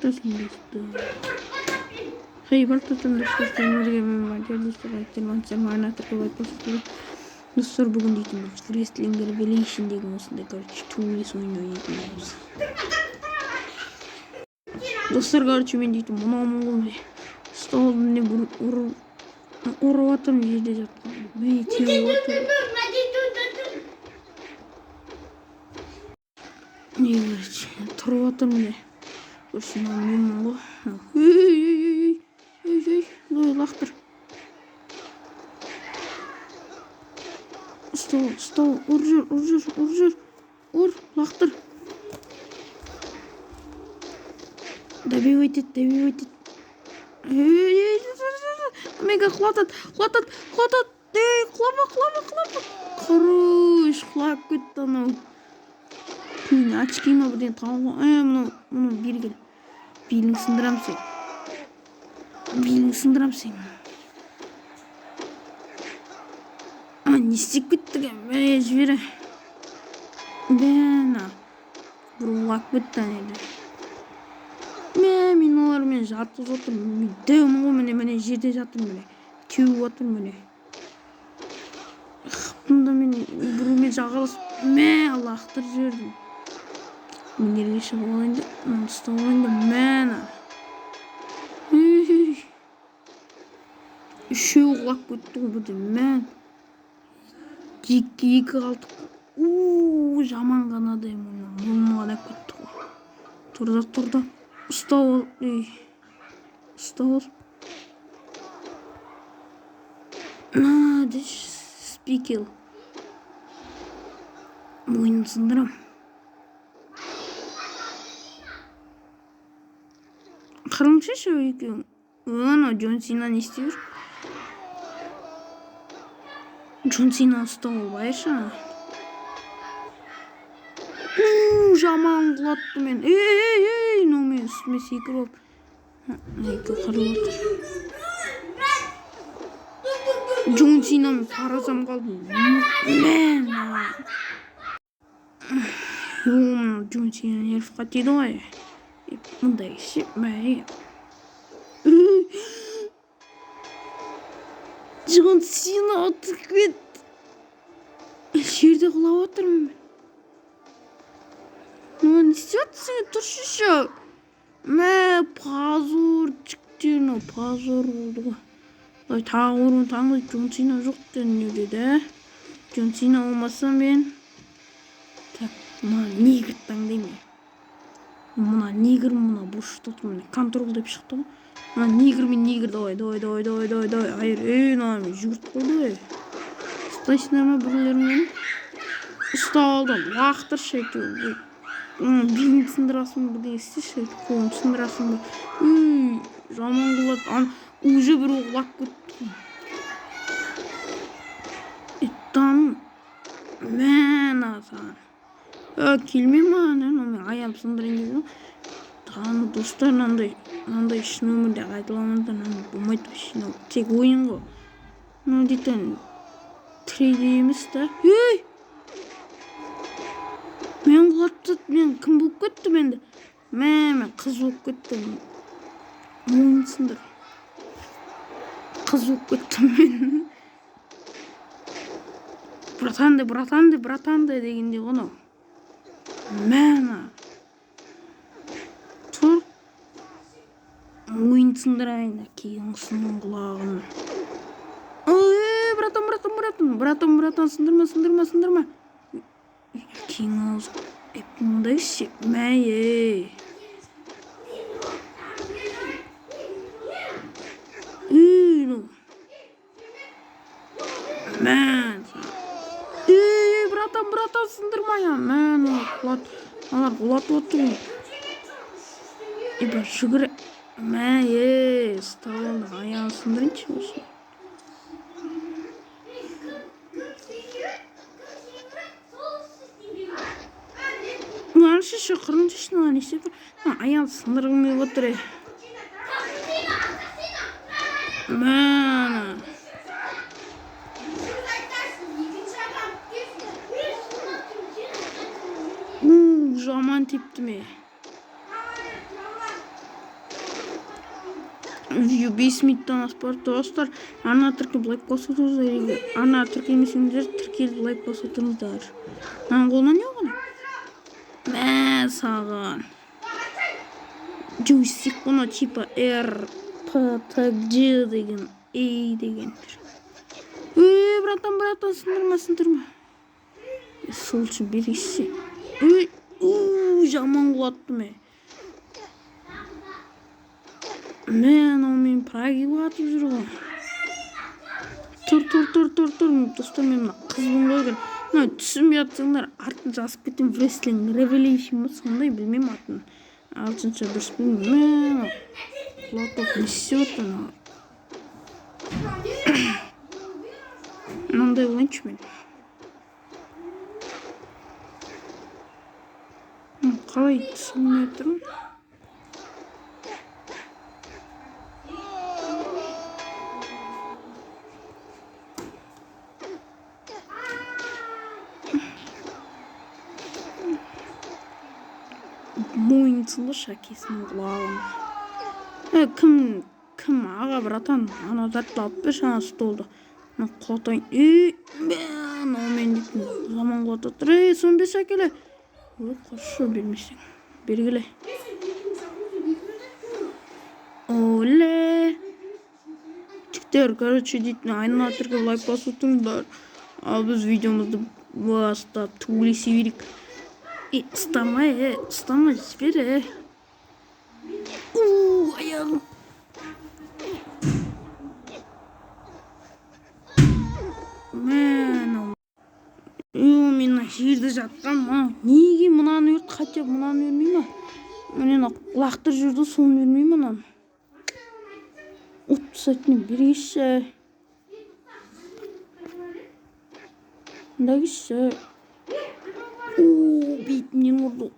Hey, Baltasın dostlar, sen var ya dostlar, sen var na takı var dostlar bugün deydim Wrestling Revelation деген осындай короче туылыс ойнаймыз. Достар, короче мен deydim мына столдың не ұрып атам жерде жатқан. Мен теуіп атам. Не короче тұрып атам не. Короче мен ғой. Ой, лақтыр. Стол, ұр жүр, лақтыр. Добивайтет. Мега құлатады. Құлапа. Құрыш, құлап кетті анау. Күн, очкима бірден тауға. Мұны бері кел. Белің сындырам сен. Не істеп кеттіген? Бәе жібері. Бәна. Бұрылап кетті әнеді. Мен олармен жатып жатырмын. Дәумін ғой міне жерде жатырмын. Теуіп жатырмын міне. Бұнда мен бірумен жағаласып. Лақтыр жібердім. Мен ергеші болайынды. Мен ұстап олайынды. Мәна. Үшеу құлап кетті ғой бұды. Мән. Екі қалдық. Жаман ғанадай мұнға да кетті ғой. Тұрда. Ұстап ол. Деш спикел. Мойнын сындырам. Қырымшы шау екен. Джон Сина не істеп жүр? Джон Сина ұстап ол байыршы. Жаман құлатты мен. Мен үстіме секіріп алып. Екі қырылып отыр. Джон Синамен қарасам қалдым. Джон Сина нервқа тиді ғой. Мұндай шеп мәйі. Джон Сина отыр кет. Жерде құлап отырмын. Не істейсің? Тұршы шау. Пазыр жіктен, пазыр болды ғой. Тағы ұрын таңды Джон Сина жоқ дені деді. Джон Сина олмаса мен. Так, мұна негір таңдайым. Мұна негір, мұна бұрышты отыр. Контрол деп шықты ғой. Мұна негір, давай. Айыр, нағымен жүгірт қойды. Ұстайсыңдар ма бірлермен? Ұстап алдым, лақтыр шайту. Белін сындырасың бірден істеші, қолын сындырасың ба. Жаман құлады. Уже бір оғылап көтті. Еттаным. Мән асан. Келме ма? Мен аям сындырайын деді. Тағаны достар, нандай шын өмірде қайталамыздар. Болмайды вообще. Тек ойын ғой. Дейтін 3D емес та. Мен құлатты, мен кім болып кеттім енді? Мен қыз болып кеттім. Мойын сындыр. Қыз болып кеттім мен. Братанды дегенде ғына. Мәна. Тұр. Мойын сындырайын. Кейін ұсының құлағын. Братан, сындырма. Кейін ауыз. Мұндай шеп. Мәйе. Мән. Братан, сындырма я. Мән, алар құлат отыр. Бір жүгір. Мәйе. Сталды. Аян сындырыншы осы. Шышы қырыншышына не істеп тұр? Аян сындырғымай отыр. Мәна. Жаман тепті ме? Видео 5 минуттан асып барып достар. Ана тіркеп лайк басып отырыңыздар. Ана тіркемесеңіздер тіркеліп лайк басып отырыңыздар. Ананың қолына не болған? Мә саған. Джойстик бұны типа R, P, T, G деген, A деген. Братан, сындырма. Сол үшін берейші. Жаман құлаттым. Мен праги батып жүр ғой. Тұр. Достар, мен қызбын ғой. Түсінбей жатсаңдар, артын жазып кетем. Wrestling Revolution сондай білмеймін атын. Алтынша дұрыс білмеймін. Құлатып не істеп жатыр? Мынандай ойыншы мен. Қалай түсінмей тұрмын? Мойынсылы шәкесінің құлағын. Кім аға братан? Ана затты алып бер шана столды. Құлатайын. Мен дейтін заман құлататыр. Сон бер шәкелі. Қоршы бермесең. Бергіле. Оле. Тіктер, короче, дейтін айнына тіркеп лайк басып тұрыңдар. Ал біз видеомызды бастап түгілесе берейік. Ұстамай, жібер. Аяғым. Мен жерді жатқан, неге мұнаны өрт, хотя мұнаны өрмей ма? Мен лақтыр жүрді, соны өрмей мұнан. Ұтты сәтіне берейші. Дәгіші. Бейтінен ұрды.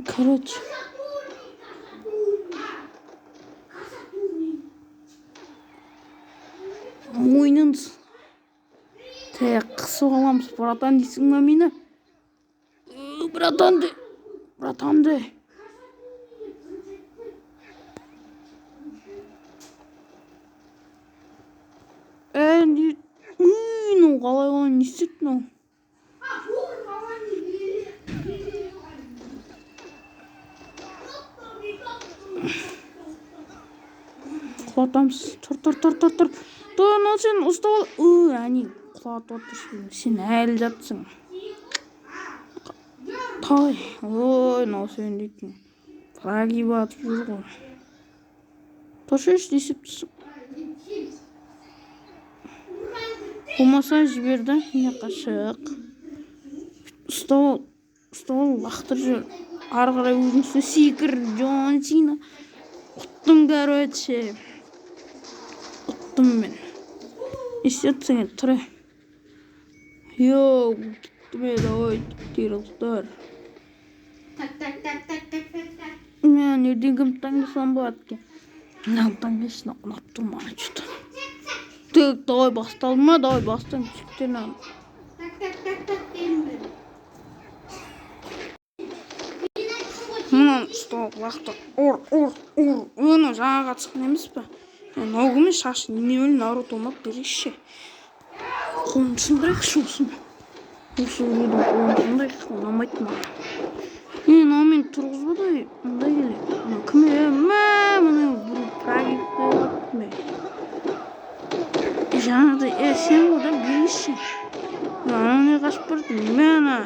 Короче. Мойныңыз. Қысып аламыз, братан дейсің ма мені? Братанды. Қалай не істеттің ол? Құлатамыз. Тұр. Сен ұстап ал. Әне құлатып отырсың. Сен әлі жатсың. Тай. Сен дейтін. Праги батып жүр ғой. Тұршы десіп түсіп. Болмаса жіберді. Не қашық. Ұстап ал. Лақтыр жүр. Ары қарай өзіңсі секір. Джон Сина. Ұттым, короче. Ұттым мен. Естетсің тұры. Күттіме давай тирылдар. Мен ерден кім таңдасам болады ке. Мен таңдасына ұнап тұрманы жүті. Давай басталды ма? Давай бастан түсіктен аны. Мұнан ұстап лақты. Оны жаңаға түскен емес пе? Наугымен шашын немелі Наруто олмап береші. Қолын сындырайықшы olsun. Осы өлудің қолын сындырайық. Ұнамайды ма? Наумен тұрғызбады. Мұндай келе. Кіме? Мұны бұру прагикті өтті ме? Жаңағыда сен одан береші. Оны қашып барды. Мені.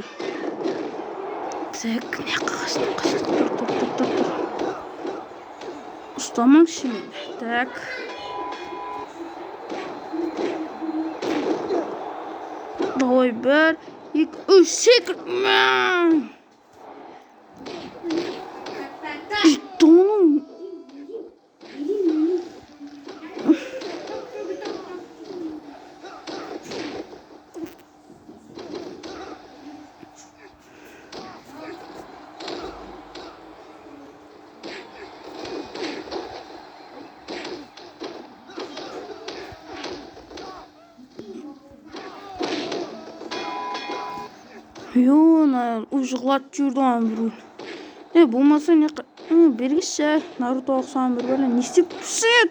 Так, не қастық. Тұр. Ұстамаңшы мен. Так. Давай, 1, 2, 3, секір. Тоның. Уже қылат жүрді ан бұрын. Болмаса не бергізші Наруто 91 бәле не істеп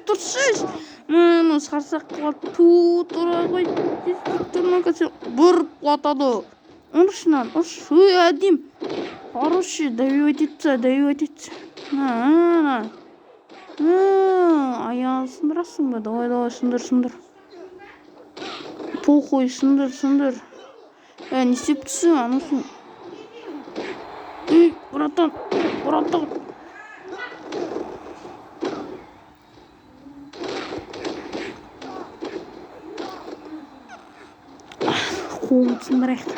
тұрсыз мына сарсақ қылады ту тұра қой бұрып құлатады ұрышынан ұрыш әдем хороший давить етеді аяғын сындырасың ба давай сындыр похуй сындыр не істеп тұрсың анасың братан қолын сындырайық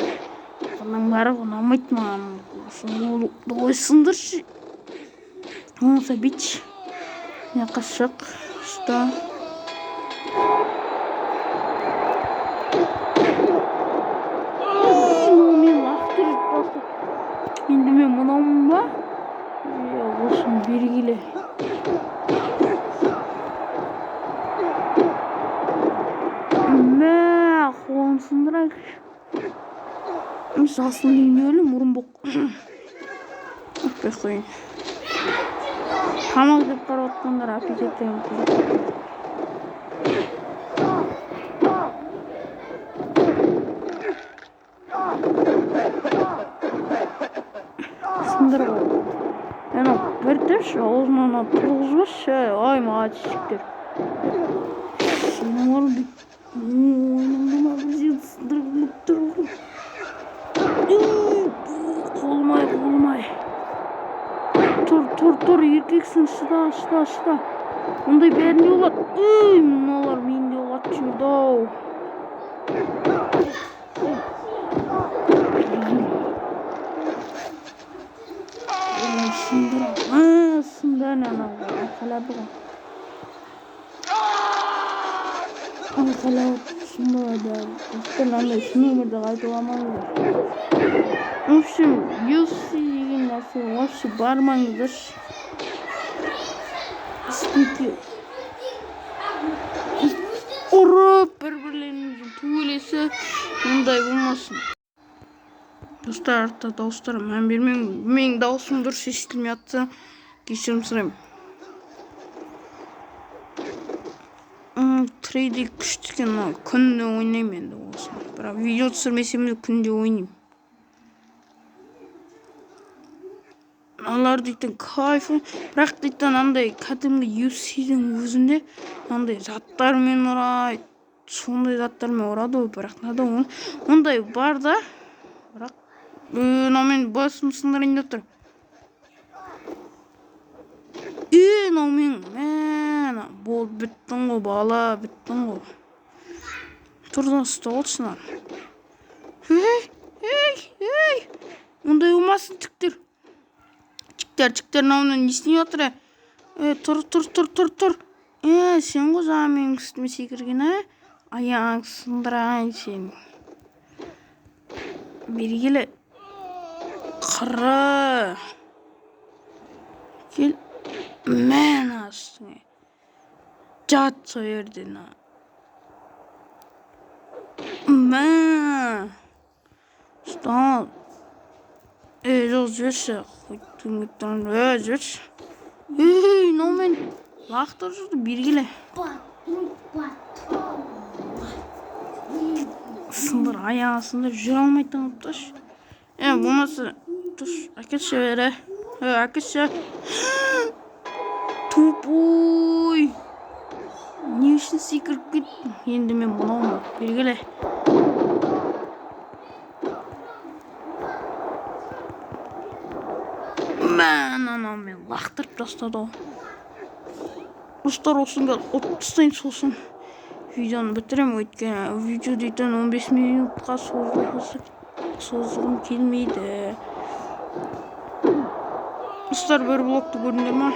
бұның бәрі ұнамайды маған давай сындыршы болмаса бүйтші мыняққа шық ұста мен лақтырып бастап енді мен мынаумын ба осыны бергеле қолын сындырайық жасыл үйнелі мұрынбоқ өтпей қойын тамақ деп қарап отқандар аппетиттерін сындыр ғой бір тепші аузынан тұрғызбашы ай мағатшіктер сенің орын ойнаңдама бізден сындырып тұр қолым-ай тұр еркексің шыда ондай бәрінде болады мыналар менде олат жүрді-ау сындар анау айқалады ғой айқалап сындырады андай шын өмірде қайталамаңыздар в общем UFC деген нәрсе вообще бармаңыздаршы ұрып бір-бірлеріңізді төбелесіп ондай болмасын достар артта дауыстар мән бермеңіз менің дауысым дұрыс естілмей жатса кешірім сұраймын трейдинг күшті екен күнде ойнаймын енді осыны бірақ видео түсірмесем де күнде ойнаймын аналар дейтін кайфы бірақ дейтін андай кәдімгі UFC-дің өзінде андай заттармен ұрайды сондай заттармен ұрады ғой бірақ ондай бар да бірақ мынаумен басым сындырайын деп тұр мынаумен болды біттің ғой бала біттің ғой тұрдан ұстап алшына ондай болмасын тіктер мынауынан не істеп жатыр тұр сен ғой жаңа менің үстіме секірген аяғың сындырайын сен бергелі қыры кел мән астыңа жат сол жерден ұстал жоқ жіберші жіберші мынаумен лақтырып жүрді бергелі сындыр аяғы сындыр жүре алмайтын қылып тұршы болмаса тұршы әкелші әкелші тупой не үшін секіріп кеттің енді мен мынауым бергелі анаумен лақтырып тастады ғой достар осыны ұтып тастайын сосын видеоны бітіремін өйткені видео дейтін 15 минутқа созғым келмейді достар бір блогты көрдіңдер ма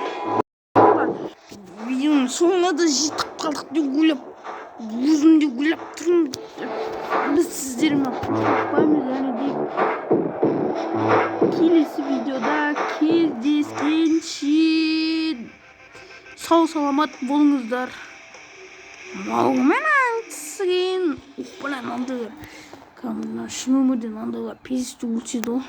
видеоның соңына да жетіп қалдық деп ойлап өзім де ойлап тұрмын біз сіздермен қоштаспаймыз және де келесі видеода кездескенше сау саламат болыңыздар маумен сізген блин андайлар шын өмірден андайлар пиздец өтеді ғой